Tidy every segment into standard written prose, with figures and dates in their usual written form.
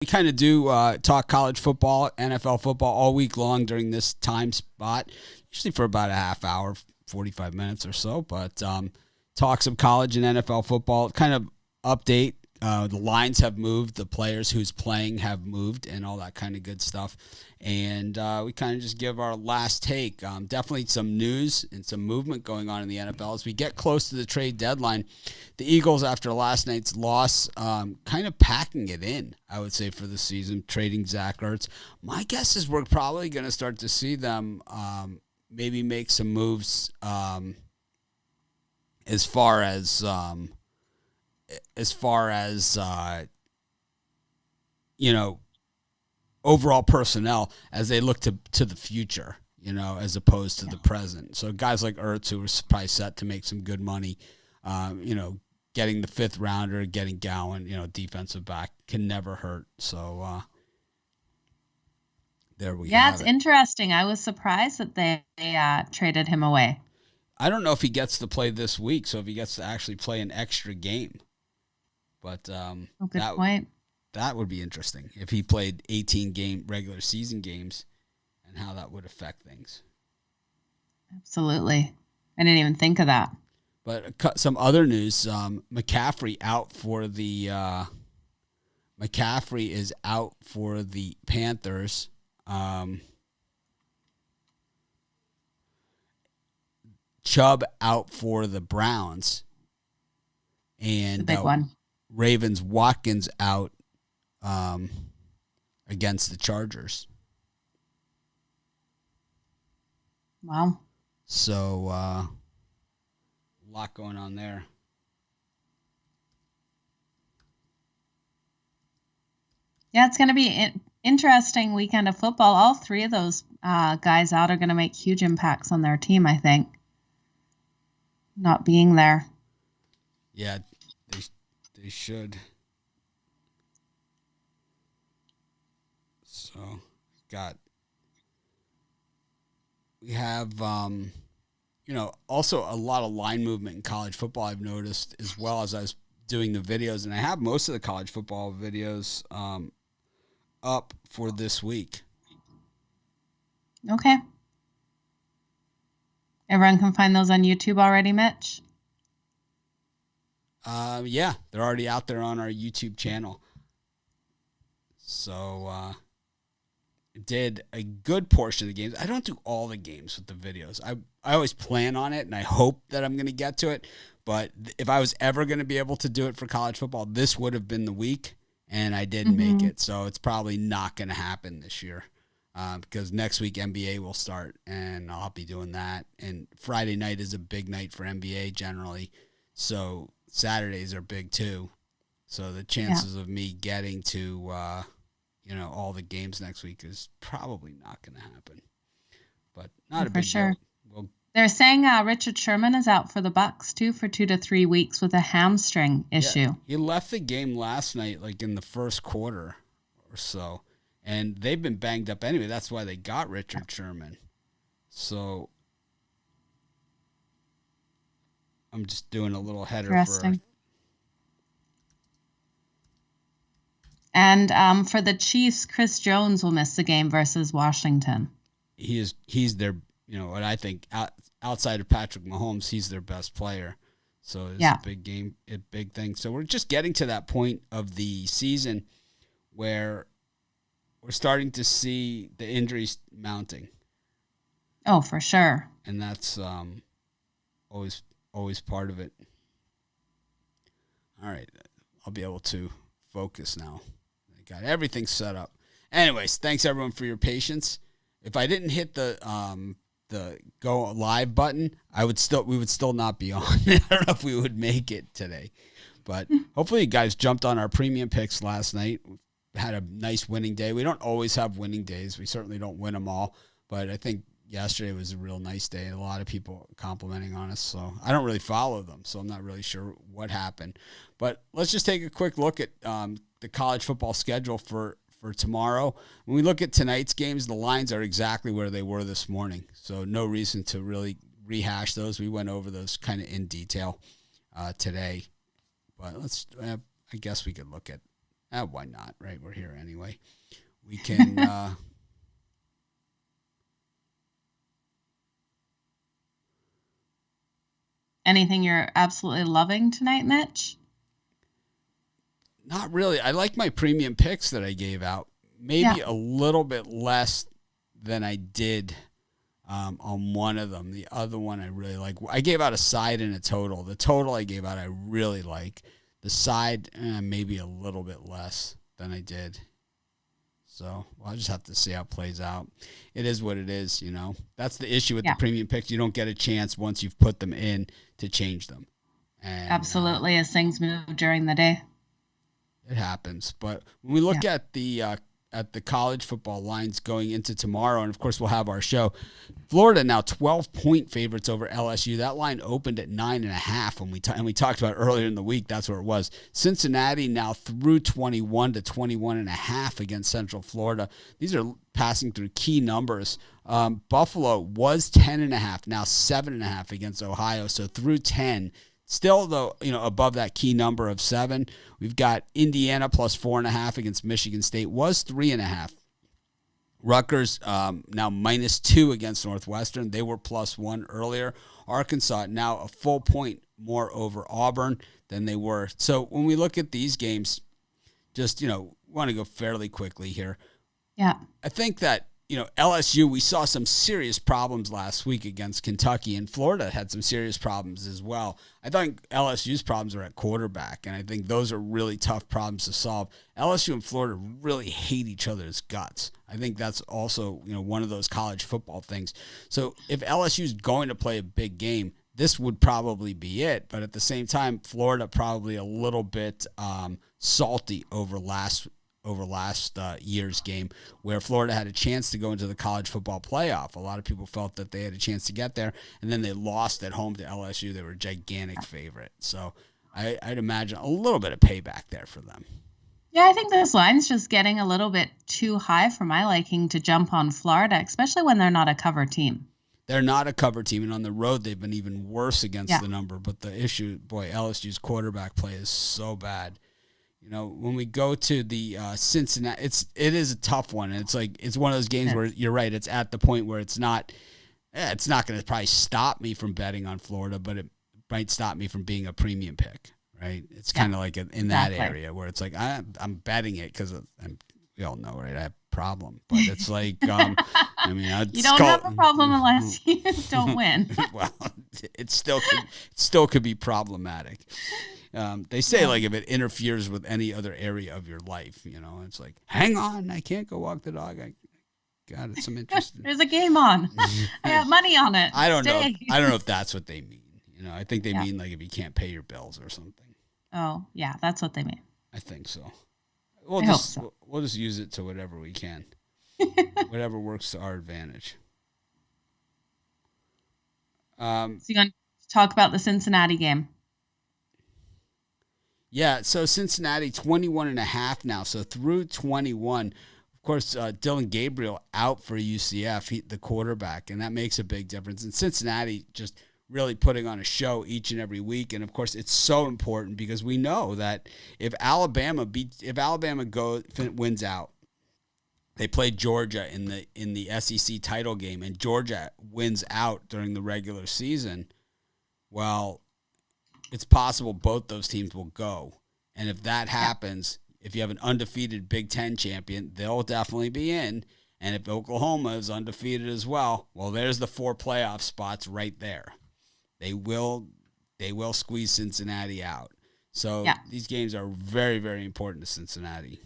We kind of do talk college football, NFL football all week long during this time spot, usually for about a half hour, 45 minutes or so. But talk some college and NFL football, kind of update. The lines have moved, the players who's playing have moved, and all that kind of good stuff. And we kind of just give our last take. Definitely some news and some movement going on in the NFL as we get close to the trade deadline. The Eagles, after last night's loss, kind of packing it in, I would say, for the season, trading Zach Ertz. My guess is we're probably going to start to see them maybe make some moves as far as overall personnel as they look to the future, as opposed to the present. So guys like Ertz, who are probably set to make some good money, getting the fifth rounder, getting Gowan, defensive back can never hurt. So there we have it. Yeah, it's interesting. I was surprised that they traded him away. I don't know if he gets to play this week, so if he gets to actually play an extra game. But good point. That would be interesting if he played 18 regular season games and how that would affect things. Absolutely. I didn't even think of that. But some other news, McCaffrey is out for the Panthers. Chubb out for the Browns. And big one. Ravens Watkins out against the Chargers. Wow. So a lot going on there. Yeah, it's going to be an interesting weekend of football. All three of those guys out are going to make huge impacts on their team, I think. Not being there. Yeah, they should. So, we have, also a lot of line movement in college football I've noticed, as well as I was doing the videos. And I have most of the college football videos up for this week. Okay. Everyone can find those on YouTube already, Mitch? Yeah, they're already out there on our YouTube channel. So, did a good portion of the games. I don't do all the games with the videos. I always plan on it, and I hope that I'm going to get to it. But if I was ever going to be able to do it for college football, this would have been the week, and I didn't make it. So it's probably not going to happen this year because next week NBA will start, and I'll be doing that. And Friday night is a big night for NBA generally, so Saturdays are big too. So the chances of me getting to all the games next week is probably not going to happen. But not a big sure. Deal. They're saying Richard Sherman is out for the Bucs too for 2 to 3 weeks with a hamstring issue. Yeah, he left the game last night, like in the first quarter or so, and they've been banged up anyway. That's why they got Richard Sherman. So I'm just doing a little header for. And for the Chiefs, Chris Jones will miss the game versus Washington. He's their, what I think outside of Patrick Mahomes, he's their best player. So it's a big game, a big thing. So we're just getting to that point of the season where we're starting to see the injuries mounting. Oh, for sure. And that's always part of it. All right, I'll be able to focus now. I got everything set up. Anyways, thanks everyone for your patience. If I didn't hit the go live button, we would still not be on. I don't know if we would make it today, but hopefully you guys jumped on our premium picks last night. We had a nice winning day. We don't always have winning days. We certainly don't win them all, but I think yesterday was a real nice day. A lot of people complimenting on us, so I don't really follow them, so I'm not really sure what happened. But let's just take a quick look at the college football schedule for tomorrow. When we look at tonight's games, the lines are exactly where they were this morning, so no reason to really rehash those. We went over those kind of in detail today, but I guess we could look at Why not, right? We're here anyway. We can... Anything you're absolutely loving tonight, Mitch? Not really. I like my premium picks that I gave out. Maybe a little bit less than I did on one of them. The other one I really like. I gave out a side and a total. The total I gave out I really like. The side, maybe a little bit less than I did. So I'll just have to see how it plays out. It is what it is, you know. That's the issue with the premium picks. You don't get a chance once you've put them in to change them. And, absolutely, as things move during the day. It happens. But when we look at the college football lines going into tomorrow, and of course we'll have our show, Florida now 12-point favorites over LSU. That line opened at 9.5 when we talked about earlier in the week. That's where it was. Cincinnati now through 21 to 21.5 against Central Florida. These are passing through key numbers. Buffalo was 10.5, now 7.5 against Ohio. So through 10. Still, though, above that key number of 7, we've got Indiana plus 4.5 against Michigan State, was 3.5. Rutgers now -2 against Northwestern. They were +1 earlier. Arkansas now a full point more over Auburn than they were. So when we look at these games, just, want to go fairly quickly here. Yeah. I think that, LSU, we saw some serious problems last week against Kentucky, and Florida had some serious problems as well. I think LSU's problems are at quarterback, and I think those are really tough problems to solve. LSU and Florida really hate each other's guts. I think that's also, one of those college football things. So if LSU's going to play a big game, this would probably be it. But at the same time, Florida probably a little bit salty over last year's game, where Florida had a chance to go into the college football playoff. A lot of people felt that they had a chance to get there, and then they lost at home to LSU. They were a gigantic favorite. So I'd imagine a little bit of payback there for them. Yeah, I think this line's just getting a little bit too high for my liking to jump on Florida, especially when they're not a cover team. They're not a cover team, and on the road they've been even worse against the number. But the issue, LSU's quarterback play is so bad. When we go to the Cincinnati, it is a tough one. And it's one of those games where you're right. It's at the point where it's not going to probably stop me from betting on Florida, but it might stop me from being a premium pick, right? It's kind of like in that area where it's like I'm betting it because we all know, right? I have a problem, but it's like you don't have a problem unless you don't win. Well, it still could be problematic. They say if it interferes with any other area of your life, it's like, hang on, I can't go walk the dog. I got some interest. There's a game on. I got money on it. I don't know. I don't know if that's what they mean. I think they mean if you can't pay your bills or something. Oh yeah, that's what they mean. I think so. We'll just use it to whatever we can, whatever works to our advantage. So you're going to talk about the Cincinnati game. Yeah, so Cincinnati 21.5 now. So through 21, of course, Dylan Gabriel out for UCF, the quarterback, and that makes a big difference. And Cincinnati just really putting on a show each and every week. And of course, it's so important because we know that if Alabama wins out, they played Georgia in the SEC title game, and Georgia wins out during the regular season. Well, it's possible both those teams will go. And if that happens, if you have an undefeated Big Ten champion, they'll definitely be in. And if Oklahoma is undefeated as well, there's the 4 playoff spots right there. They will squeeze Cincinnati out. So these games are very, very important to Cincinnati.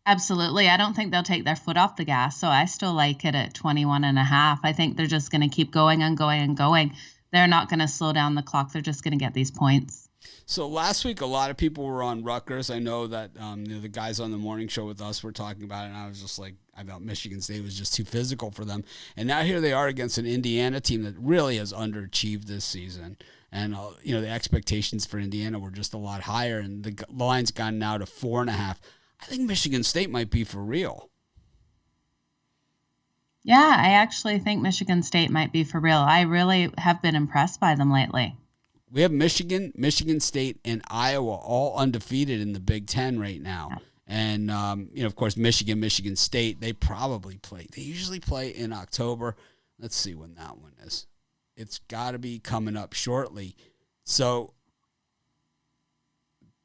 Absolutely. I don't think they'll take their foot off the gas. So I still like it at 21.5. I think they're just going to keep going and going and going. They're not going to slow down the clock. They're just going to get these points. So last week, a lot of people were on Rutgers. I know that the guys on the morning show with us were talking about it, and I was just like, I thought Michigan State was just too physical for them. And now here they are against an Indiana team that really has underachieved this season. And, the expectations for Indiana were just a lot higher, and the line's gone now to 4.5. I think Michigan State might be for real. Yeah, I actually think Michigan State might be for real. I really have been impressed by them lately. We have Michigan State, and Iowa all undefeated in the Big Ten right now. And, of course, Michigan State, they usually play in October. Let's see when that one is. It's got to be coming up shortly. So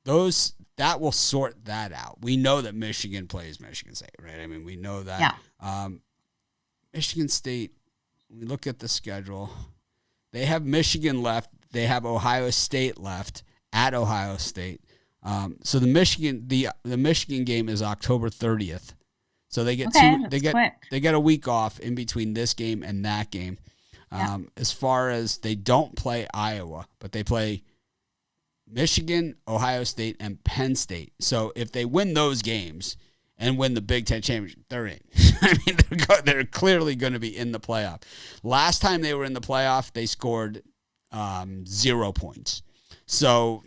that will sort that out. We know that Michigan plays Michigan State, right? I mean, we know that. Yeah. Michigan State, when we look at the schedule, they have Michigan left. They have Ohio State left at Ohio State. So the Michigan game is October 30th. So they get they get a week off in between this game and that game. As far as they don't play Iowa, but they play Michigan, Ohio State, and Penn State. So if they win those games and win the Big Ten championship, they're in. I mean, they're clearly going to be in the playoff. Last time they were in the playoff, they scored 0 points. So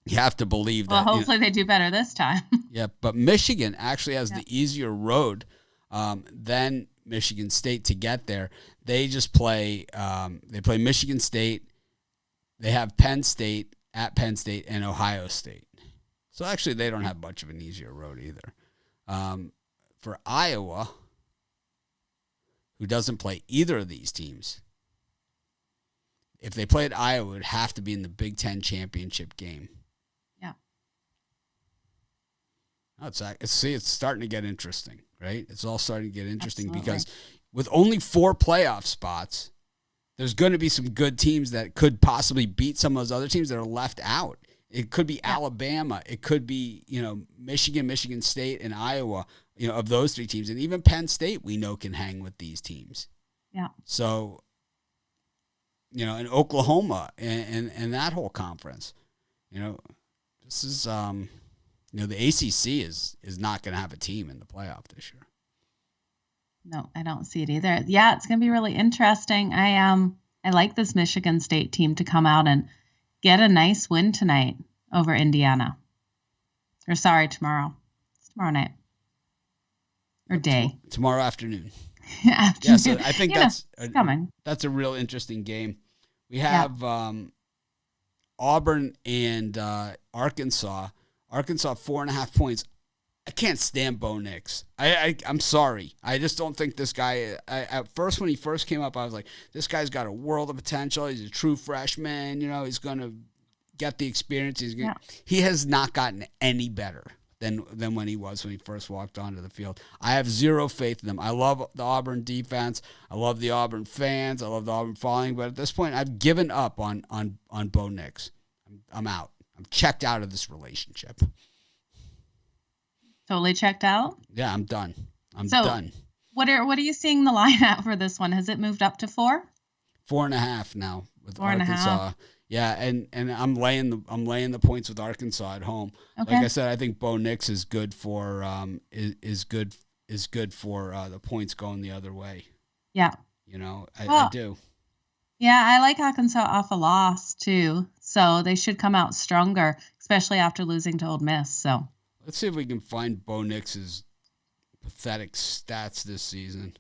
you have to believe that. Well, hopefully they do better this time. Yeah, but Michigan actually has the easier road than Michigan State to get there. They just play. They play Michigan State. They have Penn State at Penn State and Ohio State. So actually, they don't have much of an easier road either. For Iowa, who doesn't play either of these teams, if they played Iowa, it would have to be in the Big Ten championship game. Yeah. It's starting to get interesting, right? It's all starting to get interesting. Absolutely. Because with only 4 playoff spots, there's going to be some good teams that could possibly beat some of those other teams that are left out. It could be Alabama. It could be, Michigan, Michigan State, and Iowa, of those 3 teams. And even Penn State, we know, can hang with these teams. Yeah. So, and Oklahoma and that whole conference, this is, the ACC is not going to have a team in the playoff this year. No, I don't see it either. Yeah, it's going to be really interesting. I like this Michigan State team to come out and get a nice win tonight over Indiana. Or tomorrow. It's tomorrow night. Or day. Tomorrow afternoon. Afternoon. Yeah, so I think coming. That's a real interesting game. We have Auburn and Arkansas. Arkansas 4.5 points. I can't stand Bo Nix. I'm sorry. I just don't think this guy. At first, when he first came up, I was like, this guy's got a world of potential. He's a true freshman. He's going to get the experience. He has not gotten any better than when he first walked onto the field. I have zero faith in them. I love the Auburn defense. I love the Auburn fans. I love the Auburn following. But at this point, I've given up on Bo Nix. I'm out. I'm checked out of this relationship. Totally checked out? Yeah, I'm done. I'm done. What are you seeing the line at for this one? Has it moved up to 4? 4.5 now with 4.5. Arkansas. Yeah, and I'm laying the points with Arkansas at home. Okay. Like I said, I think Bo Nix is good for is good for the points going the other way. Yeah. I do. Yeah, I like Arkansas off a loss too. So they should come out stronger, especially after losing to Ole Miss. So let's see if we can find Bo Nix's pathetic stats this season.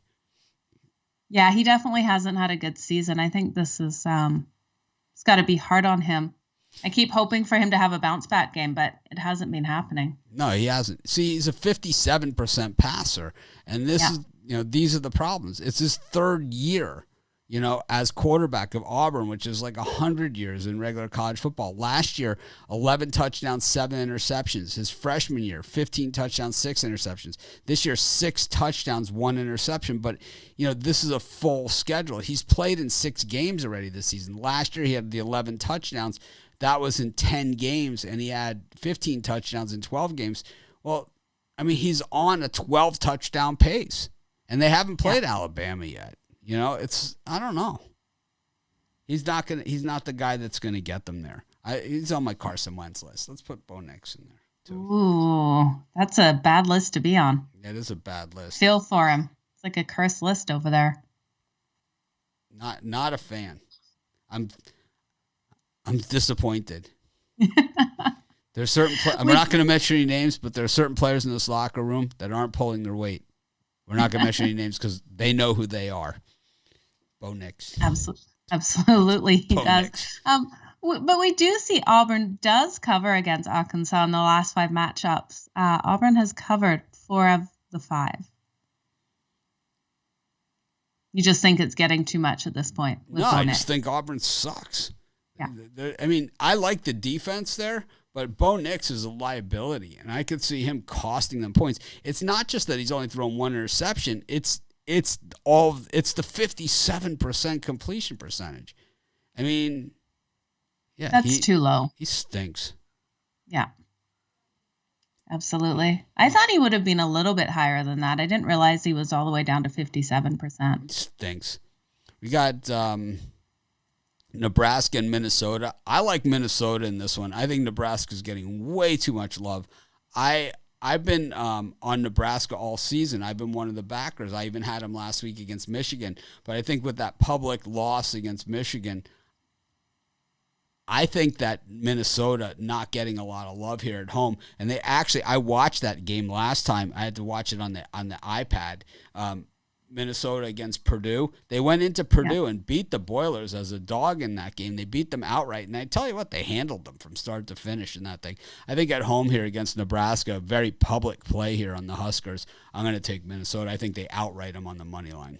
Yeah, he definitely hasn't had a good season. I think this is it's got to be hard on him. I keep hoping for him to have a bounce back game, but it hasn't been happening. No, he hasn't. See, he's a 57% passer, and this is these are the problems. It's his 3rd year, as quarterback of Auburn, which is like 100 years in regular college football. Last year, 11 touchdowns, 7 interceptions. His freshman year, 15 touchdowns, 6 interceptions. This year, 6 touchdowns, 1 interception. But, this is a full schedule. He's played in 6 games already this season. Last year, he had the 11 touchdowns. That was in 10 games, and he had 15 touchdowns in 12 games. Well, I mean, he's on a 12 touchdown pace, and they haven't played Alabama yet. I don't know. He's not the guy that's gonna get them there. He's on my Carson Wentz list. Let's put Bo Nix in there too. Ooh, that's a bad list to be on. It is a bad list. Feel for him. It's like a cursed list over there. Not a fan. I'm disappointed. There's certain. I'm not going to mention any names, but there are certain players in this locker room that aren't pulling their weight. We're not going to mention any names because they know who they are. Bo Nix. Absolutely, he Bo does. Nix. But we do see Auburn does cover against Arkansas in the last 5 matchups. Auburn has covered 4 of the 5. You just think it's getting too much at this point? No, I just think Auburn sucks. Yeah. I mean, I like the defense there, but Bo Nix is a liability, and I could see him costing them points. It's not just that he's only thrown 1 interception. It's the 57% completion percentage. I mean, yeah, that's too low. He stinks. Yeah. Absolutely. I thought he would have been a little bit higher than that. I didn't realize he was all the way down to 57%. He stinks. We got Nebraska and Minnesota. I like Minnesota in this one. I think Nebraska's getting way too much love. I've been on Nebraska all season. I've been one of the backers. I even had him last week against Michigan. But I think with that public loss against Michigan, I think that Minnesota not getting a lot of love here at home, and I watched that game last time. I had to watch it on the iPad. Minnesota against Purdue. They went into Purdue and beat the Boilers as a dog in that game. They beat them outright, and I tell you what, they handled them from start to finish in that thing. I think at home here against Nebraska, very public play here on the Huskers. I'm going to take Minnesota. I think they outright them on the money line.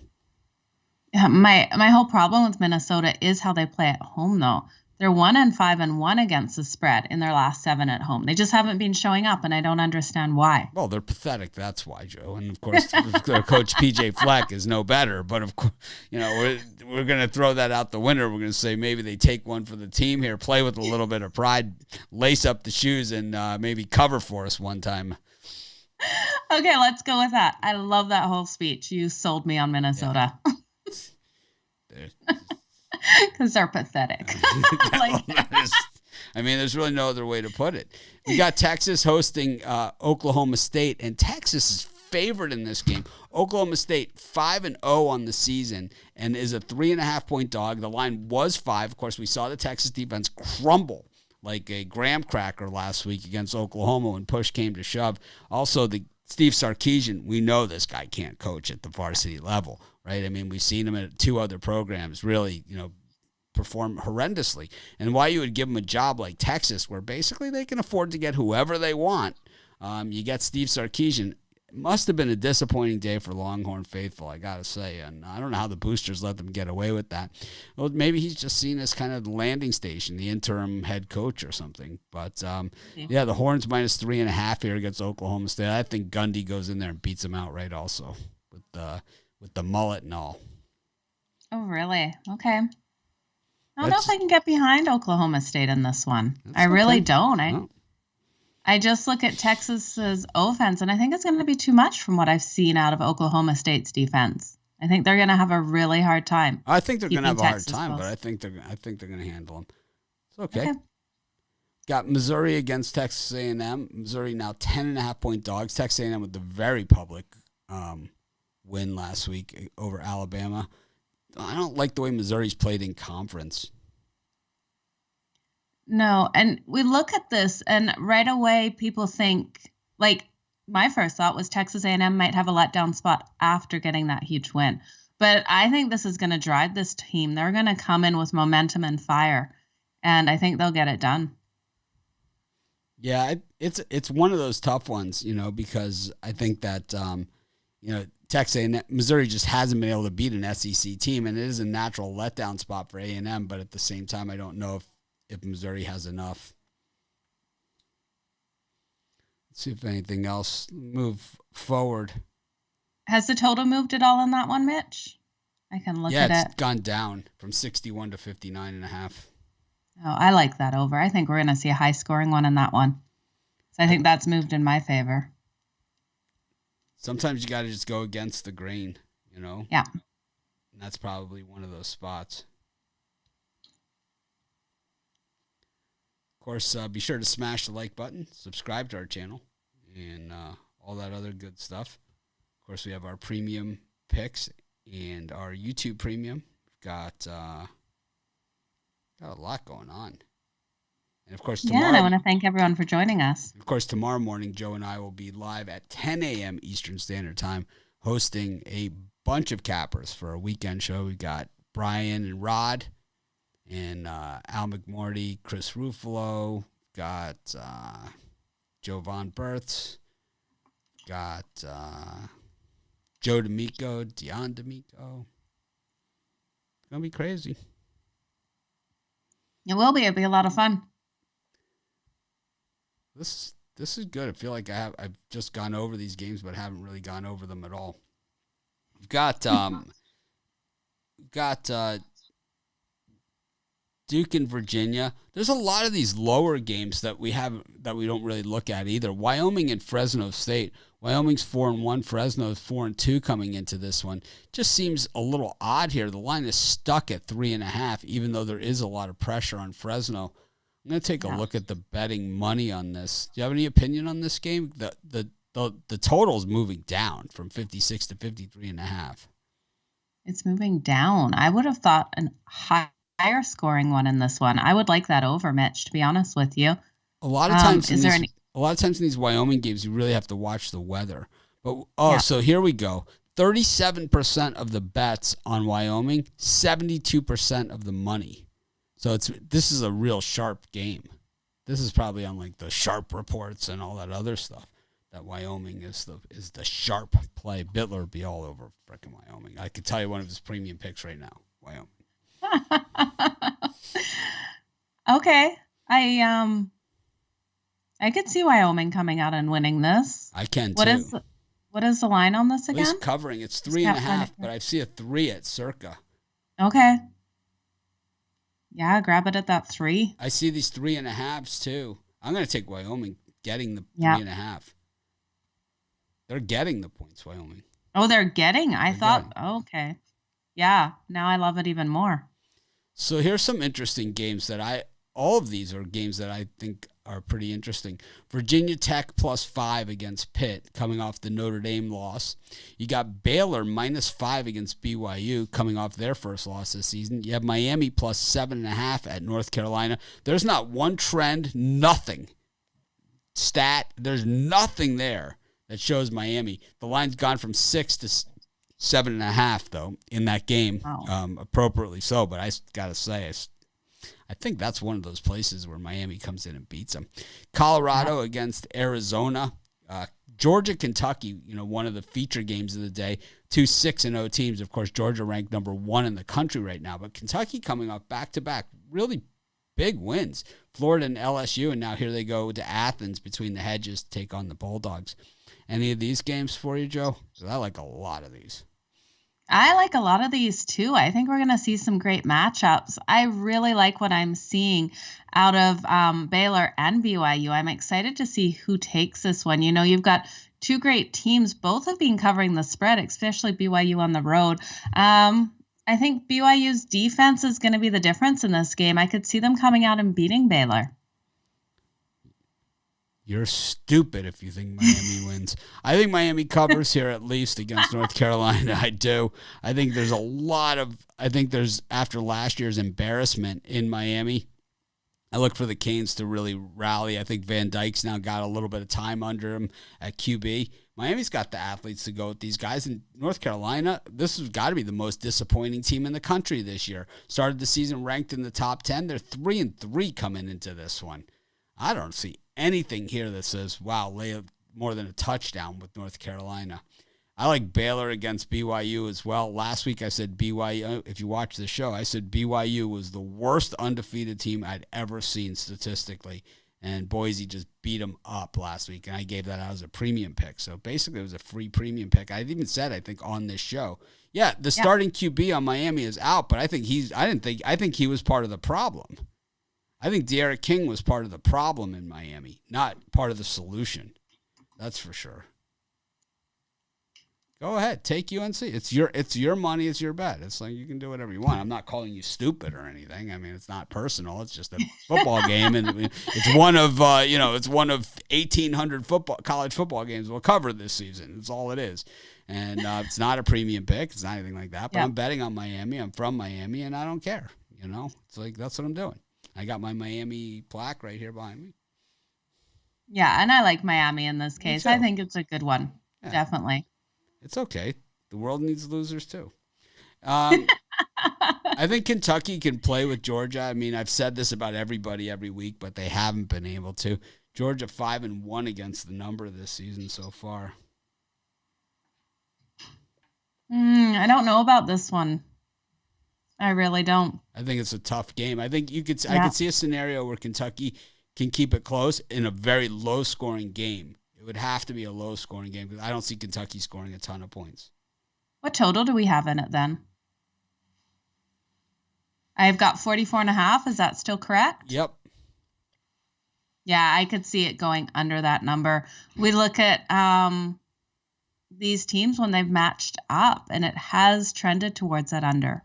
Yeah, my whole problem with Minnesota is how they play at home, though. They're 1-5-1 against the spread in their last 7 at home. They just haven't been showing up, and I don't understand why. Well, they're pathetic. That's why, Joe. And of course, their coach PJ Fleck is no better. But of course, we're going to throw that out the window. We're going to say maybe they take one for the team here, play with a little bit of pride, lace up the shoes, and maybe cover for us one time. Okay, let's go with that. I love that whole speech. You sold me on Minnesota. Yeah. Because they're pathetic. There's really no other way to put it. We got Texas hosting Oklahoma State, and Texas is favored in this game. Oklahoma State 5-0 on the season and is a 3.5-point dog. The line was 5. Of course, we saw the Texas defense crumble like a graham cracker last week against Oklahoma when push came to shove. Also, the Steve Sarkisian, we know this guy can't coach at the varsity level, right? I mean, we've seen him at 2 other programs really, perform horrendously. And why you would give him a job like Texas, where basically they can afford to get whoever they want. You get Steve Sarkisian. It must have been a disappointing day for Longhorn faithful, I got to say. And I don't know how the boosters let them get away with that. Well, maybe he's just seen as kind of the landing station, the interim head coach or something. But, the Horns minus 3.5 here against Oklahoma State. I think Gundy goes in there and beats them outright also with the mullet and all. Oh, really? Okay. I don't know if I can get behind Oklahoma State in this one. I really don't. I just look at Texas's offense, and I think it's going to be too much from what I've seen out of Oklahoma State's defense. I think they're going to have a really hard time. I think they're going to have a hard time, but I think they're going to handle them. It's okay. Got Missouri against Texas A&M. Missouri now 10.5-point dogs. Texas A&M with the very public win last week over Alabama. I don't like the way Missouri's played in conference. No, and we look at this, and right away people think, like, my first thought was Texas A&M might have a letdown spot after getting that huge win. But I think this is going to drive this team. They're going to come in with momentum and fire, and I think they'll get it done. Yeah, it's one of those tough ones, because I think that, Texas A&M, Missouri just hasn't been able to beat an SEC team, and it is a natural letdown spot for A&M. But at the same time, I don't know if Missouri has enough. Let's see if anything else move forward. Has the total moved at all on that one, Mitch? I can look at it. Yeah, it's gone down from 61 to 59.5. Oh, I like that over. I think we're going to see a high-scoring one in that one. So I think that's moved in my favor. Sometimes you got to just go against the grain, Yeah. And that's probably one of those spots. Of course, be sure to smash the like button, subscribe to our channel, and all that other good stuff. Of course, we have our premium picks and our YouTube premium. We've got a lot going on. And, of course, tomorrow... and I want to thank everyone for joining us. Of course, tomorrow morning, Joe and I will be live at 10 a.m. Eastern Standard Time hosting a bunch of cappers for a weekend show. We've got Brian and Rod, and Al McMorty, Chris Ruffalo, got Jovan Berths, got Joe D'Amico, Dion D'Amico. It's going to be crazy. It will be. It'll be a lot of fun. This is good. I feel like I've just gone over these games, but haven't really gone over them at all. We've got Duke and Virginia. There's a lot of these lower games that we don't really look at either. Wyoming and Fresno State. Wyoming's 4-1. Fresno's 4-2 coming into this one. Just seems a little odd here. The line is stuck at 3.5, even though there is a lot of pressure on Fresno. I'm going to take a look at the betting money on this. Do you have any opinion on this game? The total is moving down from 56 to 53.5. It's moving down. I would have thought a higher scoring one in this one. I would like that over, Mitch, to be honest with you. A lot of times in these Wyoming games, you really have to watch the weather. But so here we go. 37% of the bets on Wyoming, 72% of the money. So this is a real sharp game. This is probably on like the sharp reports and all that other stuff. That Wyoming is the sharp play. Bittler would be all over frickin' Wyoming. I could tell you one of his premium picks right now. Wyoming. Okay. I could see Wyoming coming out and winning this. I can too. What is the line on this again? It's covering. It's 3.5, but I see a 3 at circa. Okay. Yeah, grab it at that 3. I see these 3.5s too. I'm going to take Wyoming getting the 3.5. They're getting the points, Wyoming. Oh, they're getting? Okay. Yeah, now I love it even more. So here's some interesting games all of these are games that I think are pretty interesting. Virginia Tech +5 against Pitt, coming off the Notre Dame loss. You got Baylor -5 against BYU, coming off their first loss this season. You have Miami +7.5 at North Carolina. There's not one trend, nothing. There's nothing there that shows Miami. The line's gone from 6 to 7.5, though, in that game, appropriately so. But I got to say, I think that's one of those places where Miami comes in and beats them. Colorado against Arizona. Georgia, Kentucky, one of the feature games of the day. 2 6-0 teams. Of course, Georgia ranked number 1 in the country right now. But Kentucky coming off back-to-back really big wins. Florida and LSU, and now here they go to Athens between the hedges to take on the Bulldogs. Any of these games for you, Joe? Because I like a lot of these. I like a lot of these too. I think we're going to see some great matchups. I really like what I'm seeing out of Baylor and BYU. I'm excited to see who takes this one. You've got 2 great teams. Both have been covering the spread, especially BYU on the road. I think BYU's defense is going to be the difference in this game. I could see them coming out and beating Baylor. You're stupid if you think Miami wins. I think Miami covers here at least against North Carolina. I do. I think there's after last year's embarrassment in Miami, I look for the Canes to really rally. I think Van Dyke's now got a little bit of time under him at QB. Miami's got the athletes to go with these guys. In North Carolina, this has got to be the most disappointing team in the country this year. Started the season ranked in the top 10. They're 3-3 coming into this one. I don't see anything here that says, wow, lay more than a touchdown with North Carolina. I like Baylor against BYU as well. Last week I said BYU, if you watch the show, I said BYU was the worst undefeated team I'd ever seen statistically. And Boise just beat them up last week, and I gave that out as a premium pick. So basically it was a free premium pick. I even said, I think, on this show, the starting QB on Miami is out, but I think he was part of the problem. I think De'Aaron King was part of the problem in Miami, not part of the solution. That's for sure. Go ahead, take UNC. It's your money, it's your bet. It's like you can do whatever you want. I'm not calling you stupid or anything. I mean, it's not personal. It's just a football game, and it's one of 1,800 college football games we'll cover this season. That's all it is, and it's not a premium pick. It's not anything like that. But I'm betting on Miami. I'm from Miami, and I don't care. It's like that's what I'm doing. I got my Miami plaque right here behind me. Yeah, and I like Miami in this case. I think it's a good one. Yeah. Definitely. It's okay. The world needs losers too. I think Kentucky can play with Georgia. I mean, I've said this about everybody every week, but they haven't been able to. Georgia 5-1 against the number this season so far. I don't know about this one. I really don't. I think it's a tough game. I think I could see a scenario where Kentucky can keep it close in a very low-scoring game. It would have to be a low-scoring game because I don't see Kentucky scoring a ton of points. What total do we have in it then? I've got 44.5. Is that still correct? Yep. Yeah, I could see it going under that number. We look at these teams when they've matched up, and it has trended towards that under.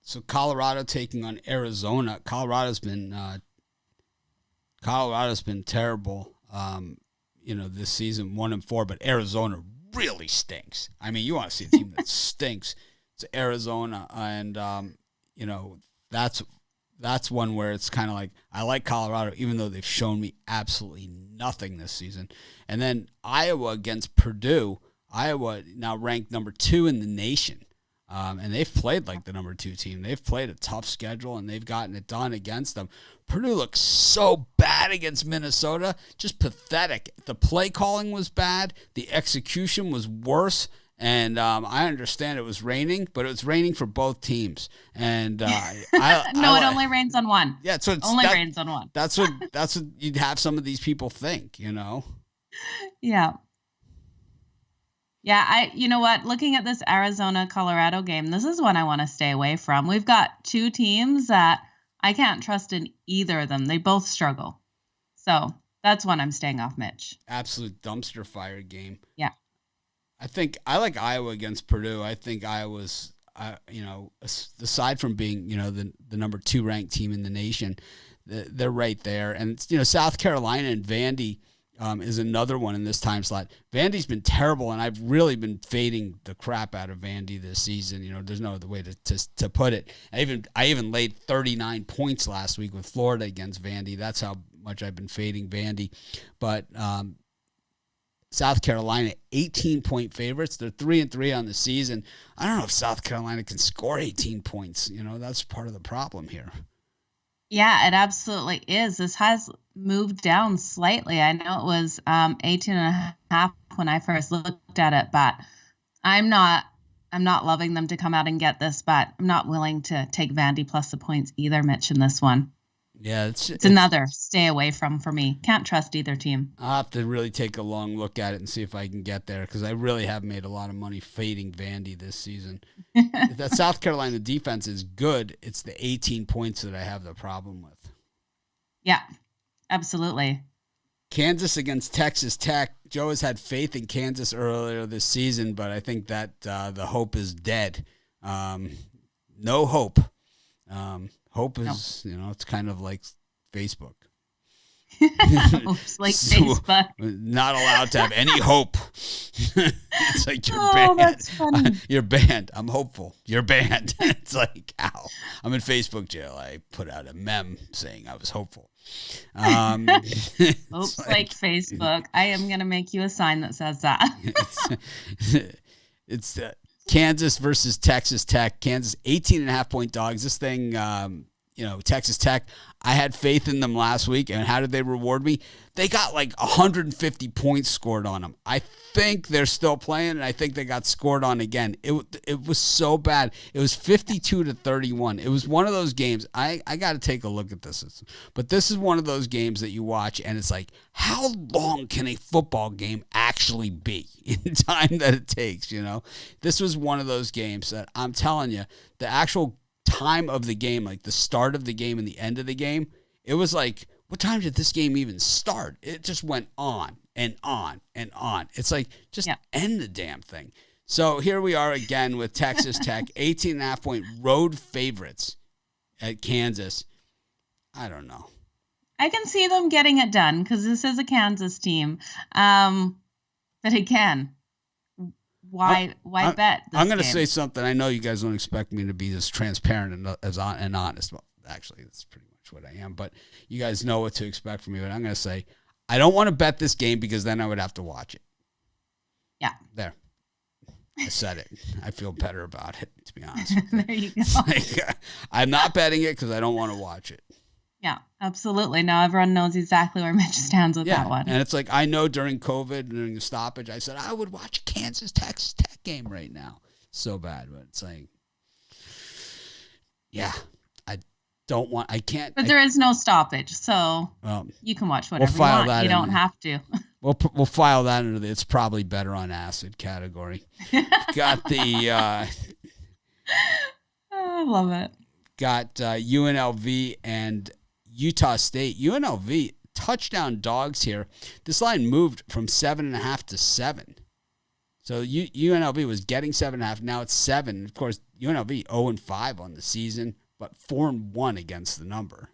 So Colorado taking on Arizona. Colorado's been terrible, this season, 1-4, but Arizona really stinks. I mean, you want to see a team that stinks. It's Arizona, and that's one where it's kind of like I like Colorado, even though they've shown me absolutely nothing this season. And then Iowa against Purdue. Iowa now ranked number 2 in the nation. And they've played like the number 2 team. They've played a tough schedule, and they've gotten it done against them. Purdue looks so bad against Minnesota, just pathetic. The play calling was bad. The execution was worse. And I understand it was raining, but it was raining for both teams. And it only rains on one. Yeah, so it only rains on one. That's what you'd have some of these people think, Yeah. Yeah, you know what? Looking at this Arizona-Colorado game, this is one I want to stay away from. We've got 2 teams that I can't trust in either of them. They both struggle. So that's one I'm staying off, Mitch. Absolute dumpster fire game. Yeah. I think I like Iowa against Purdue. I think Iowa's, aside from being, the number 2 ranked team in the nation, they're right there. And, South Carolina and Vandy is another one in this time slot. Vandy's been terrible, and I've really been fading the crap out of Vandy this season. There's no other way to put it. I even laid 39 points last week with Florida against Vandy. That's how much I've been fading Vandy. But South Carolina, 18-point favorites. They're 3-3 on the season. I don't know if South Carolina can score 18 points. That's part of the problem here. Yeah, it absolutely is. This has moved down slightly. I know it was 18.5 when I first looked at it, but I'm not loving them to come out and get this, but I'm not willing to take Vandy plus the points either, Mitch, in this one. Yeah, it's another stay away from for me. Can't trust either team. I'll have to really take a long look at it and see if I can get there because I really have made a lot of money fading Vandy this season. That South Carolina defense is good. It's the 18 points that I have the problem with. Yeah, absolutely. Kansas against Texas Tech. Joe has had faith in Kansas earlier this season, but I think that the hope is dead. No hope. Hope is, it's kind of like Facebook. It's like Facebook. Not allowed to have any hope. It's like you're banned. That's funny. You're banned. I'm hopeful. You're banned. It's like, ow. I'm in Facebook jail. I put out a meme saying I was hopeful. Oops, like Facebook. I am going to make you a sign that says that. It's Kansas versus Texas Tech. Kansas 18.5-point dogs. This thing, Texas Tech, I had faith in them last week, and how did they reward me? They got like 150 points scored on them. I think they're still playing, and I think they got scored on again. It was so bad. It was 52-31. It was one of those games. I got to take a look at this. But this is one of those games that you watch, and it's like, how long can a football game actually be in time that it takes, This was one of those games that I'm telling you, the actual time of the game, like the start of the game and the end of the game, it was like, what time did this game even start? It just went on and on and on. It's like, just end the damn thing. So here we are again with Texas Tech, 18.5-point road favorites at Kansas. I don't know. I can see them getting it done because this is a Kansas team. But again, why bet this I'm going to game? say something. I know you guys don't expect me to be as transparent and honest. Well, actually, that's pretty much what I am. But you guys know what to expect from me. But I'm going to say I don't want to bet this game because then I would have to watch it. Yeah. There. I said it. I feel better about it, to be honest with you. There you go. I'm not betting it because I don't want to watch it. Yeah, absolutely. Now everyone knows exactly where Mitch stands with that one. And it's like, I know during COVID, during the stoppage, I said I would watch Kansas Texas Tech game right now. So bad, but it's like, yeah, I can't. But there is no stoppage, so you can watch whatever you want. You don't have to. We'll file that into the it's probably better on acid category. Got the I love it. Got UNLV and Utah State. UNLV touchdown dogs here. This line moved from 7.5 to 7. So UNLV was getting 7.5. Now it's 7. Of course, UNLV 0-5 on the season, but 4-1 against the number.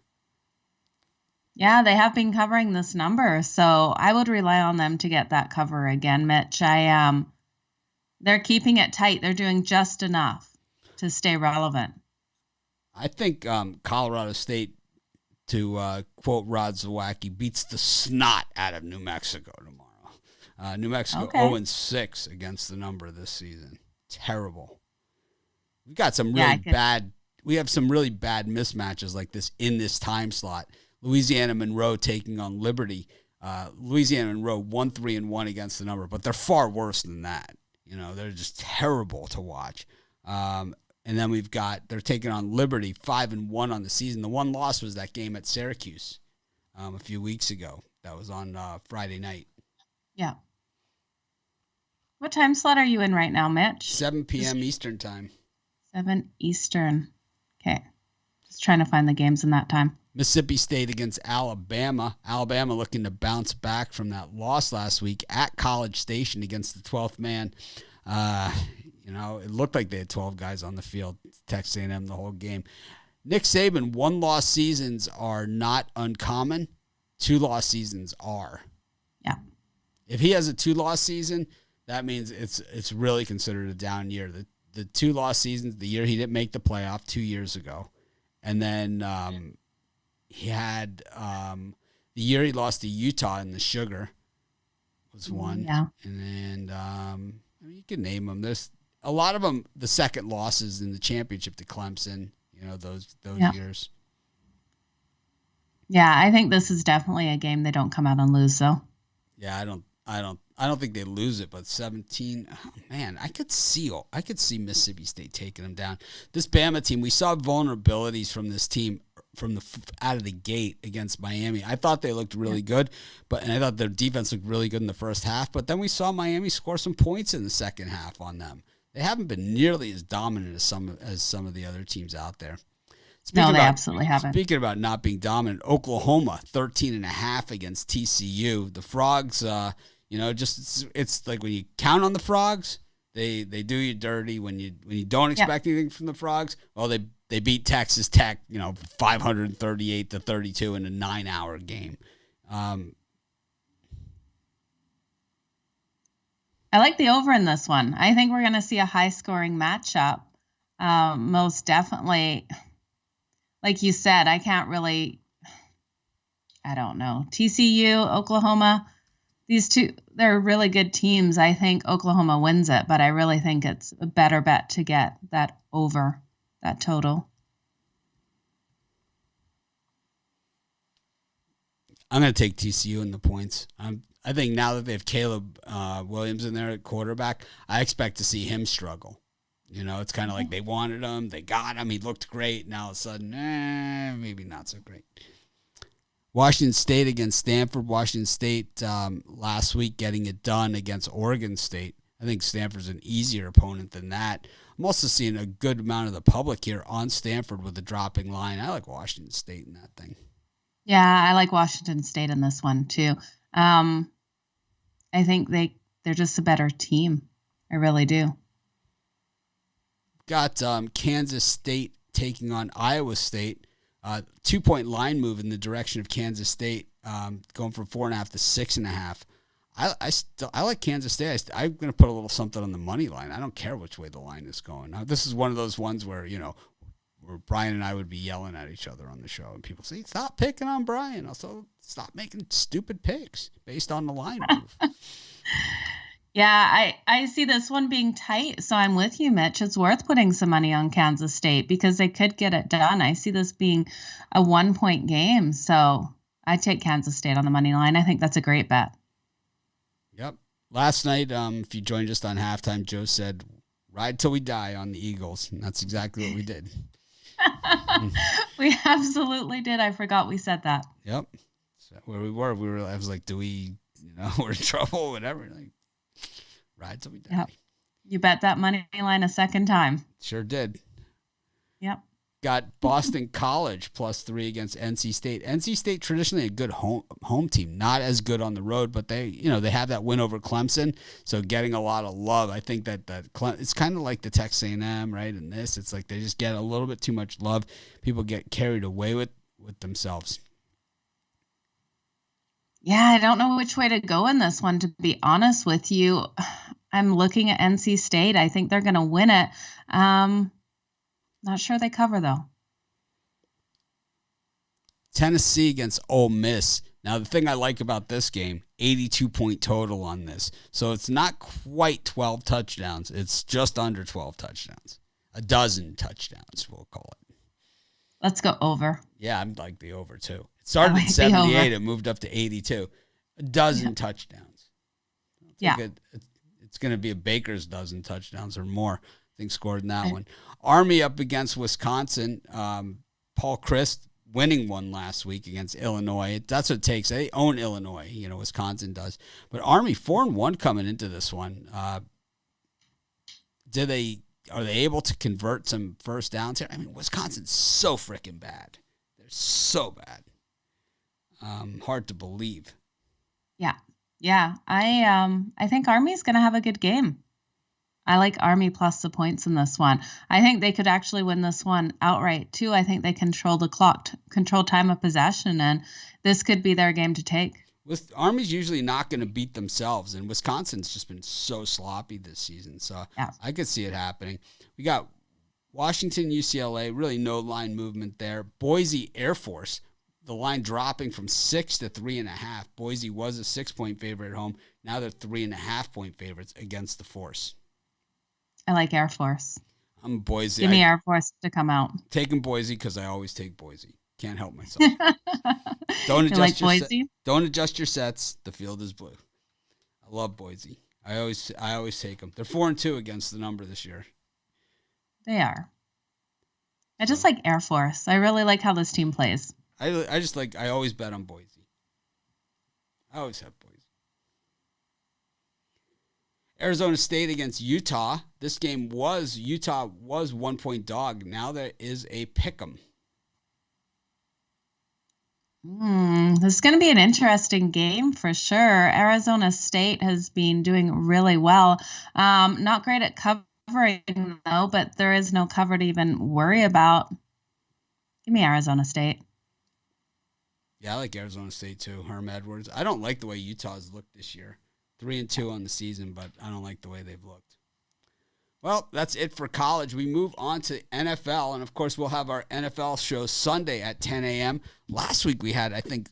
Yeah, they have been covering this number, so I would rely on them to get that cover again, Mitch. They're keeping it tight. They're doing just enough to stay relevant. I think Colorado State, to quote Rod Zawacki, beats the snot out of New Mexico tomorrow. New Mexico 0-6 against the number this season. Terrible. We've got some really bad. We have some really bad mismatches like this in this time slot. Louisiana Monroe taking on Liberty. Louisiana Monroe 1-3-1 against the number, but they're far worse than that. You know, they're just terrible to watch. And then they're taking on Liberty 5-1 on the season. The one loss was that game at Syracuse a few weeks ago. That was on Friday night. Yeah. What time slot are you in right now, Mitch? 7 p.m. Eastern time. 7 Eastern. Okay. Just trying to find the games in that time. Mississippi State against Alabama. Alabama looking to bounce back from that loss last week at College Station against the 12th man. It looked like they had 12 guys on the field, Texas A&M the whole game. Nick Saban, 1-loss seasons are not uncommon. 2-loss seasons are. Yeah. If he has a 2-loss season, that means it's really considered a down year. The 2-loss seasons, the year he didn't make the playoff 2 years ago, and then he had the year he lost to Utah in the Sugar was one. Yeah. And then you can name them. There's a lot of them. The second losses in the championship to Clemson. Those years. Yeah, I think this is definitely a game they don't come out and lose, though. Yeah, I don't think they lose it, but 17. Oh, man, I could see Mississippi State taking them down. This Bama team, we saw vulnerabilities from this team from out of the gate against Miami. I thought they looked really good, and I thought their defense looked really good in the first half. But then we saw Miami score some points in the second half on them. They haven't been nearly as dominant as some of the other teams out there. They absolutely haven't. Speaking about not being dominant, Oklahoma 13.5 against TCU. The Frogs, it's like when you count on the Frogs, they do you dirty. When you don't expect anything from the Frogs, well, they beat Texas Tech, 538-32 in a 9-hour game. I like the over in this one. I think we're going to see a high-scoring matchup. Most definitely. Like you said, I don't know. TCU, Oklahoma, these two, they're really good teams. I think Oklahoma wins it, but I really think it's a better bet to get that over, that total. I'm going to take TCU in the points. I think now that they have Caleb Williams in there at quarterback, I expect to see him struggle. It's kind of like they wanted him, they got him, he looked great. Now all of a sudden, maybe not so great. Washington State against Stanford. Washington State last week getting it done against Oregon State. I think Stanford's an easier opponent than that. I'm also seeing a good amount of the public here on Stanford with the dropping line. I like Washington State in that thing. Yeah, I like Washington State in this one too. I think they're just a better team. I really do. Got Kansas State taking on Iowa State. 2-point line move in the direction of Kansas State, going from 4.5 to 6.5. I like Kansas State. I'm going to put a little something on the money line. I don't care which way the line is going. Now, this is one of those ones where where Brian and I would be yelling at each other on the show, and people say, "Stop picking on Brian." Also, stop making stupid picks based on the line move. Yeah, I see this one being tight, so I'm with you, Mitch. It's worth putting some money on Kansas State because they could get it done. I see this being a 1-point game, so I take Kansas State on the money line. I think that's a great bet. Yep. Last night, if you joined just on halftime, Joe said, "Ride till we die" on the Eagles, and that's exactly what we did. We absolutely did. I forgot we said that. Yep. So where we were, I was like, we're in trouble, whatever. Like, ride till we die. Yep. You bet that money line a second time. Sure did. Yep. Got Boston College +3 against NC State. NC State traditionally a good home team, not as good on the road, but they have that win over Clemson, so getting a lot of love. I think that it's kind of like the Texas A&M, right? And it's like they just get a little bit too much love. People get carried away with themselves. Yeah, I don't know which way to go in this one, to be honest with you. I'm looking at NC State. I think they're going to win it. Not sure they cover, though. Tennessee against Ole Miss. Now, the thing I like about this game, 82-point total on this. So it's not quite 12 touchdowns. It's just under 12 touchdowns. A dozen touchdowns, we'll call it. Let's go over. Yeah, I'm like the over, too. It started at 78. It moved up to 82. A dozen touchdowns. It's going to be a baker's dozen touchdowns or more. I think scored in that one. Army up against Wisconsin. Paul Chryst winning one last week against Illinois. That's what it takes. They own Illinois. Wisconsin does. But Army 4-1 coming into this one. Are they able to convert some first downs here? I mean, Wisconsin's so freaking bad. They're so bad. Hard to believe. Yeah. I think Army's going to have a good game. I like Army plus the points in this one. I think they could actually win this one outright, too. I think they control the clock, control time of possession, and this could be their game to take. Army's usually not going to beat themselves, and Wisconsin's just been so sloppy this season, so yeah. I could see it happening. We got Washington, UCLA, really no line movement there. Boise, Air Force, the line dropping from 6 to 3.5. Boise was a 6-point favorite at home. Now they're 3.5-point favorites against the Force. I like Air Force. I'm Boise. Give me Air Force to come out. Taking Boise because I always take Boise. Can't help myself. Don't adjust your sets. The field is blue. I love Boise. I always take them. They're 4-2 against the number this year. They are. I just like Air Force. I really like how this team plays. I always bet on Boise. I always have Boise. Arizona State against Utah. This game Utah was 1-point dog. Now there is a pick'em. This is going to be an interesting game for sure. Arizona State has been doing really well. Not great at covering, though, but there is no cover to even worry about. Give me Arizona State. Yeah, I like Arizona State too. Herm Edwards. I don't like the way Utah's looked this year. 3-2 on the season, but I don't like the way they've looked. Well, that's it for college. We move on to NFL, and of course, we'll have our NFL show Sunday at 10 a.m. Last week, we had, I think,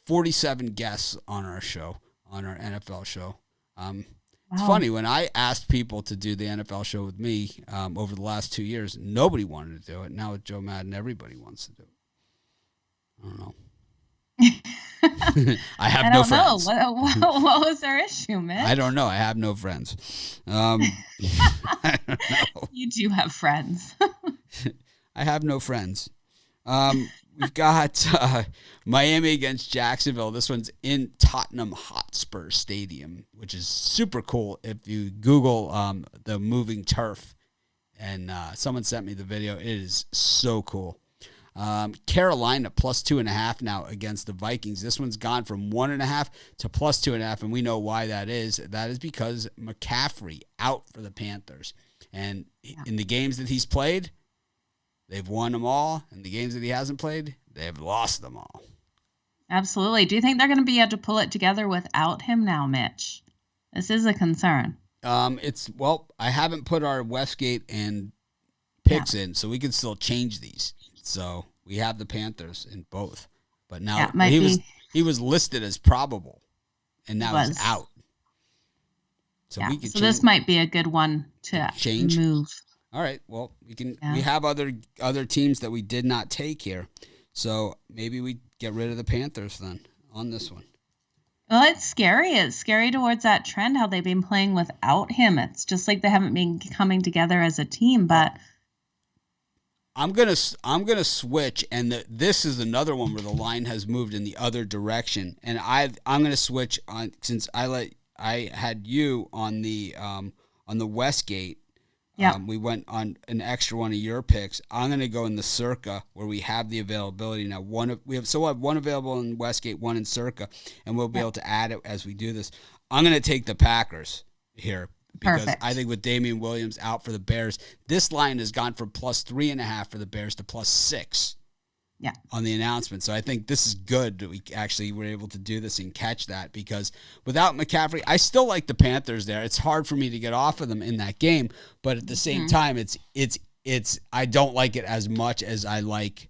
47 guests on our show, on our NFL show. It's funny, when I asked people to do the NFL show with me over the last 2 years, nobody wanted to do it. Now with Joe Madden, everybody wants to do it. I don't know. I have no friends. What was their issue, man? I don't know. I have no friends. I don't know. You do have friends. I have no friends. We've got Miami against Jacksonville. This one's in Tottenham Hotspur Stadium, which is super cool. If you Google the moving turf, and someone sent me the video, it is so cool. Carolina +2.5 now against the Vikings. This one's gone from 1.5 to +2.5, and we know why that is. That is because McCaffrey out for the Panthers. And in the games that he's played, they've won them all. In the games that he hasn't played, they've lost them all. Absolutely. Do you think they're going to be able to pull it together without him now, Mitch? This is a concern. I haven't put our Westgate and picks in, so we can still change these. So we have the Panthers in both, but now he was listed as probable, and now he's out. So Yeah. we could So this might be a good one to change. move. All right. Well, we have other teams that we did not take here. So maybe we get rid of the Panthers then on this one. Well, it's scary. It's scary towards that trend, how they've been playing without him. It's just like they haven't been coming together as a team, but I'm gonna switch, and this is another one where the line has moved in the other direction, and I'm gonna switch on, since I had you on the Westgate. Yeah. We went on an extra one of your picks. I'm gonna go in the Circa where we have the availability now. We have one available in Westgate, one in Circa, and we'll be able to add it as we do this. I'm gonna take the Packers here. Because Perfect. I think with Damian Williams out for the Bears, this line has gone from +3.5 for the Bears to +6 on the announcement. So I think this is good that we actually were able to do this and catch that, because without McCaffrey, I still like the Panthers there. It's hard for me to get off of them in that game, but at the same time, it's I don't like it as much as I like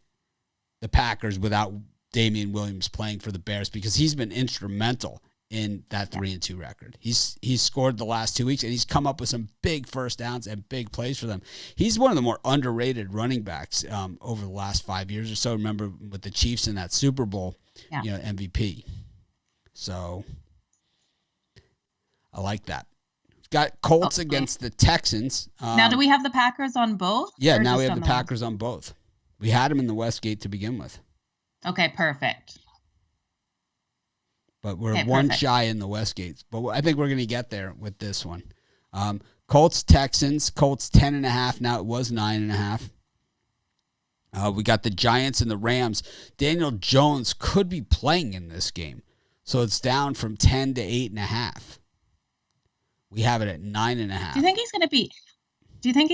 the Packers without Damian Williams playing for the Bears, because he's been instrumental in that 3-2 record. He's scored the last 2 weeks, and he's come up with some big first downs and big plays for them. He's one of the more underrated running backs over the last 5 years or so. Remember with the Chiefs in that Super Bowl, MVP. So I like that. We've got Colts against the Texans. Now, do we have the Packers on both? Yeah, now we have the Packers on both. We had them in the Westgate to begin with. Okay, perfect. But we're one shy in the Westgates. But I think we're going to get there with this one. Colts, Texans. Colts 10.5. Now it was 9.5. We got the Giants and the Rams. Daniel Jones could be playing in this game. So it's down from 10 to 8.5. We have it at 9.5. Do you think he's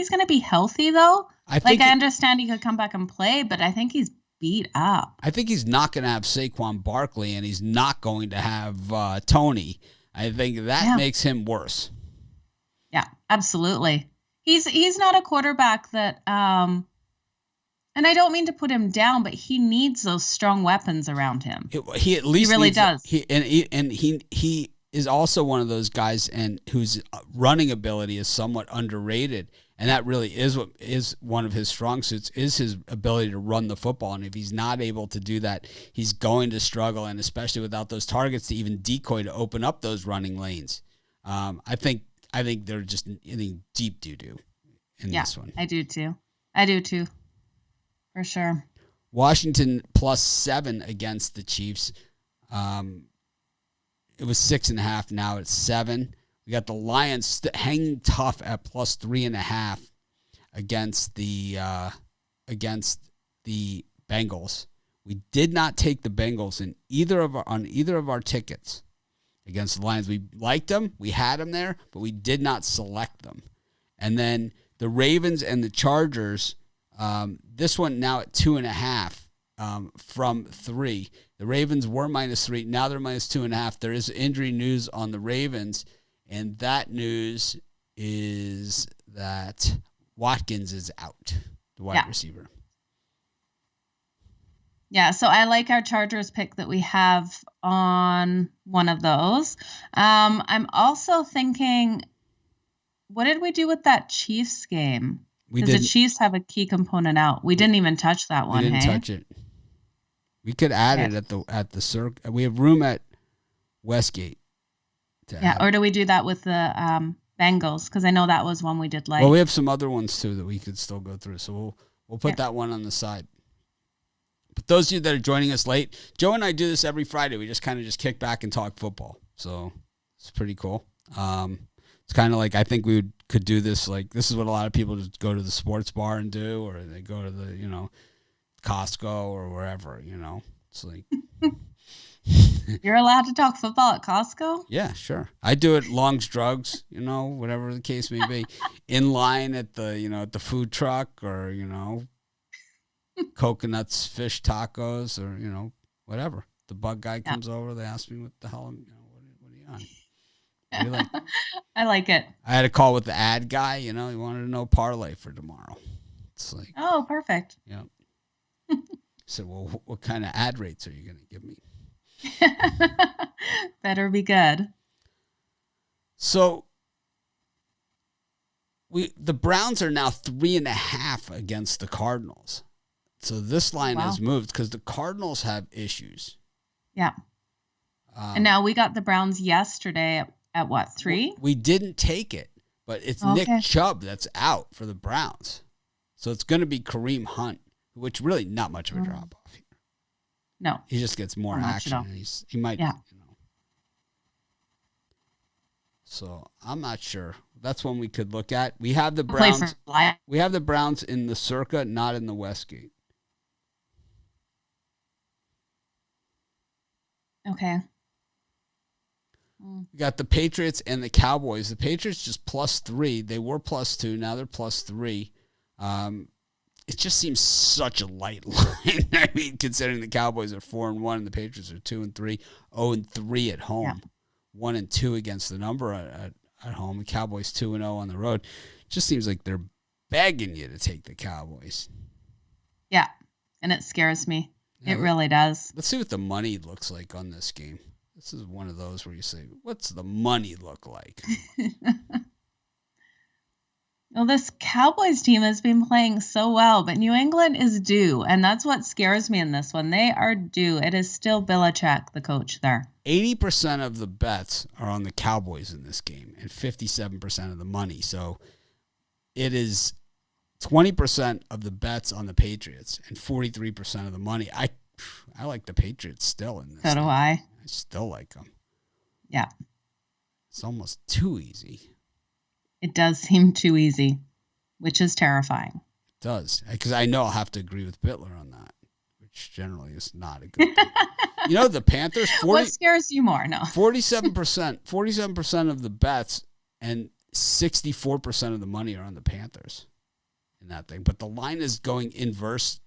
going to be healthy, though? I understand he could come back and play, but I think he's beat up. I think he's not going to have Saquon Barkley, and he's not going to have Tony. I think that makes him worse. Yeah, absolutely. He's not a quarterback that, and I don't mean to put him down, but he needs those strong weapons around him. He at least really does. He is also one of those guys and whose running ability is somewhat underrated. And that really is what is one of his strong suits, is his ability to run the football. And if he's not able to do that, he's going to struggle, and especially without those targets to even decoy to open up those running lanes. I think they're just in deep doo-doo in this one. I do too. For sure. Washington +7 against the Chiefs. It was 6.5. Now it's 7. We got the Lions hanging tough at +3.5 against the Bengals. We did not take the Bengals on either of our tickets against the Lions. We liked them, we had them there, but we did not select them. And then the Ravens and the Chargers. This one now at 2.5 from 3. The Ravens were -3. Now they're -2.5. There is injury news on the Ravens. And that news is that Watkins is out, the wide receiver. Yeah, so I like our Chargers pick that we have on one of those. I'm also thinking, what did we do with that Chiefs game? Because the Chiefs have a key component out. We didn't even touch that one. We didn't touch it. We could add it at the circle. We have room at Westgate. Or do we do that with the Bengals? Because I know that was one we did like. Well, we have some other ones too that we could still go through. So we'll put that one on the side. But those of you that are joining us late, Joe and I do this every Friday. We just kind of kick back and talk football. So it's pretty cool. It's kind of like, I think we could do this. Like, this is what a lot of people just go to the sports bar and do, or they go to the, Costco or wherever, It's like... You're allowed to talk football at Costco? Yeah, sure. I do it Long's Drugs, whatever the case may be. In line at the, at the food truck, or, Coconuts, fish tacos, or, whatever. The bug guy comes over, they ask me what the hell, what are you on? What do you like? I like it. I had a call with the ad guy, he wanted to know parlay for tomorrow. It's like, oh, perfect. Yeah. So, well, what kind of ad rates are you going to give me? Better be good. So the Browns are now 3.5 against the Cardinals. So this line has moved because the Cardinals have issues. Yeah. And now we got the Browns yesterday at what, 3? We didn't take it, but it's Nick Chubb that's out for the Browns. So it's going to be Kareem Hunt, which really not much of a drop-off here. No. He just gets more action. He might, So I'm not sure. That's one we could look at. We have the Browns. We have the Browns in the Circa, not in the Westgate. Okay. We got the Patriots and the Cowboys. The Patriots just +3. They were +2. Now they're +3. It just seems such a light line. I mean, considering the Cowboys are 4-1 and the Patriots are 2-3, 0-3 at home, 1-2 against the number at home. The Cowboys 2-0 on the road. It just seems like they're begging you to take the Cowboys. Yeah, and it scares me. It really does. Let's see what the money looks like on this game. This is one of those where you say, what's the money look like? Well, this Cowboys team has been playing so well, but New England is due, and that's what scares me in this one. They are due. It is still Belichick, the coach there. 80% of the bets are on the Cowboys in this game and 57% of the money. So it is 20% of the bets on the Patriots and 43% of the money. I like the Patriots still in this. So do I. I still like them. Yeah. It's almost too easy. It does seem too easy, which is terrifying. It does. Because I know I'll have to agree with Bittler on that, which generally is not a good thing. You know, the Panthers, what scares you more? No. 47% of the bets and 64% of the money are on the Panthers in that thing. But the line is going inverse.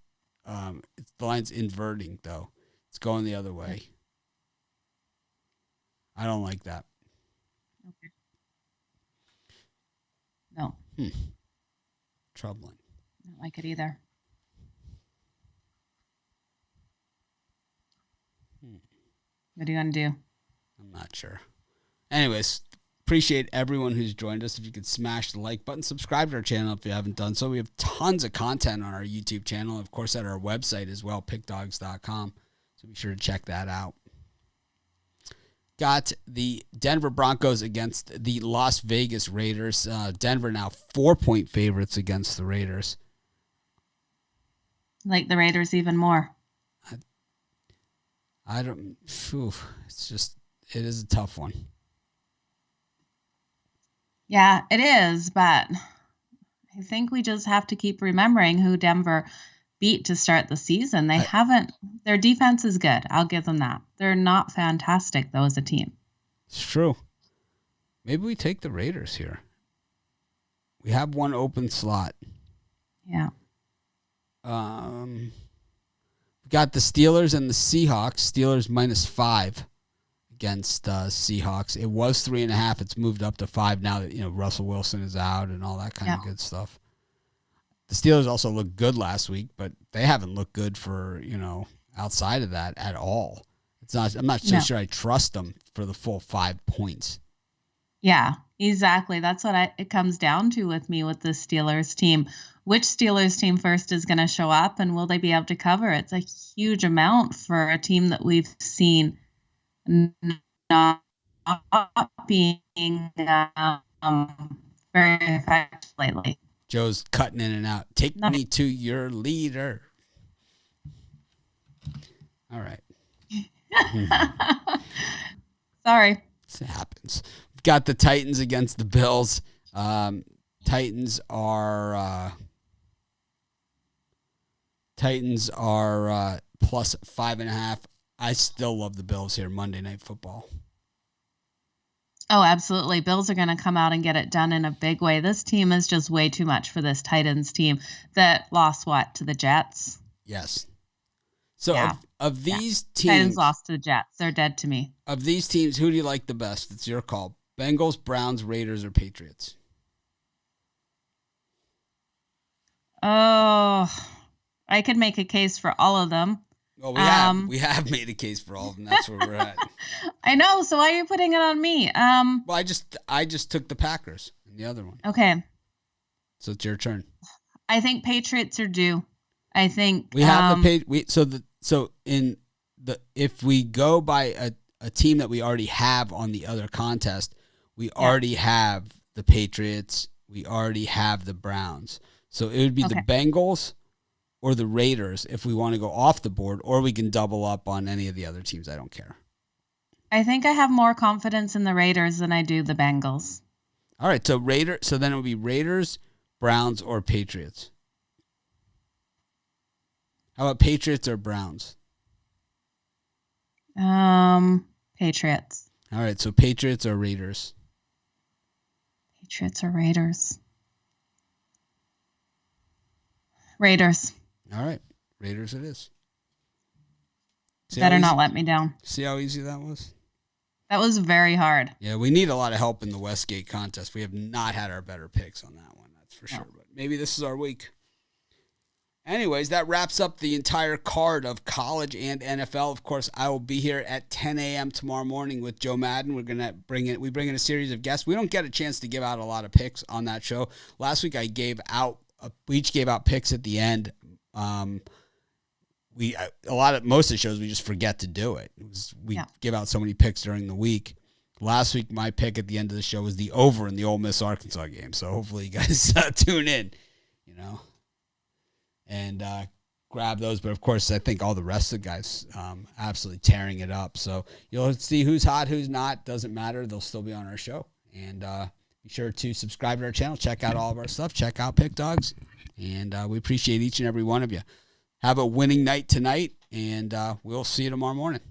The line's inverting, though. It's going the other way. I don't like that. Okay. No. Troubling. I don't like it either. What are you going to do? I'm not sure. Anyways, appreciate everyone who's joined us. If you could smash the like button, subscribe to our channel if you haven't done so. We have tons of content on our YouTube channel, of course, at our website as well, PickDawgz.com. So be sure to check that out. Got the Denver Broncos against the Las Vegas Raiders. Denver now 4-point favorites against the Raiders. Like the Raiders even more. I don't. It's just, it is a tough one. Yeah, it is, but I think we just have to keep remembering who Denver beat to start the season. They haven't. Their defense is good. I'll give them that. They're not fantastic, though, as a team. It's true. Maybe we take the Raiders here. We have one open slot. Yeah. We got the Steelers and the Seahawks. Steelers -5 against Seahawks. It was 3.5. It's moved up to 5 now that Russell Wilson is out and all that kind of good stuff. The Steelers also looked good last week, but they haven't looked good for outside of that at all. It's not. I'm not so sure I trust them for the full 5 points. Yeah, exactly. That's what it comes down to with me with the Steelers team. Which Steelers team first is going to show up, and will they be able to cover? It's a huge amount for a team that we've seen not being very effective lately. Joe's cutting in and out. Take me to your leader. All right. Sorry. It happens. We've got the Titans against the Bills. Titans are +5.5. I still love the Bills here, Monday Night Football. Oh, absolutely. Bills are going to come out and get it done in a big way. This team is just way too much for this Titans team that lost to the Jets? Yes. So of these teams... Titans lost to the Jets. They're dead to me. Of these teams, who do you like the best? It's your call. Bengals, Browns, Raiders, or Patriots? Oh, I could make a case for all of them. Well, we have made a case for all of them. That's where we're at. I know. So why are you putting it on me? Well, I just took the Packers in the other one. Okay. So it's your turn. I think Patriots are due. I think We have if we go by a team that we already have on the other contest, we already have the Patriots. We already have the Browns. So it would be the Bengals or the Raiders if we want to go off the board, or we can double up on any of the other teams. I don't care. I think I have more confidence in the Raiders than I do the Bengals. All right, so then it would be Raiders, Browns, or Patriots. How about Patriots or Browns? Patriots. All right, so Patriots or Raiders? Patriots or Raiders? Raiders. All right, Raiders it is. Better not let me down. See how easy that was? That was very hard. Yeah, we need a lot of help in the Westgate contest. We have not had our better picks on that one, that's for sure. But maybe this is our week. Anyways, that wraps up the entire card of college and NFL. Of course, I will be here at 10 a.m. tomorrow morning with Joe Madden. We bring in a series of guests. We don't get a chance to give out a lot of picks on that show. Last week, we each gave out picks at the end. Most of the shows we just forget to do it. We give out so many picks during the week. Last week, my pick at the end of the show was the over in the Ole Miss Arkansas game. So hopefully you guys tune in, and grab those. But of course, I think all the rest of the guys absolutely tearing it up. So you'll see who's hot, who's not. Doesn't matter. They'll still be on our show. And be sure to subscribe to our channel. Check out all of our stuff. Check out PickDawgz. And we appreciate each and every one of you. Have a winning night tonight, and we'll see you tomorrow morning.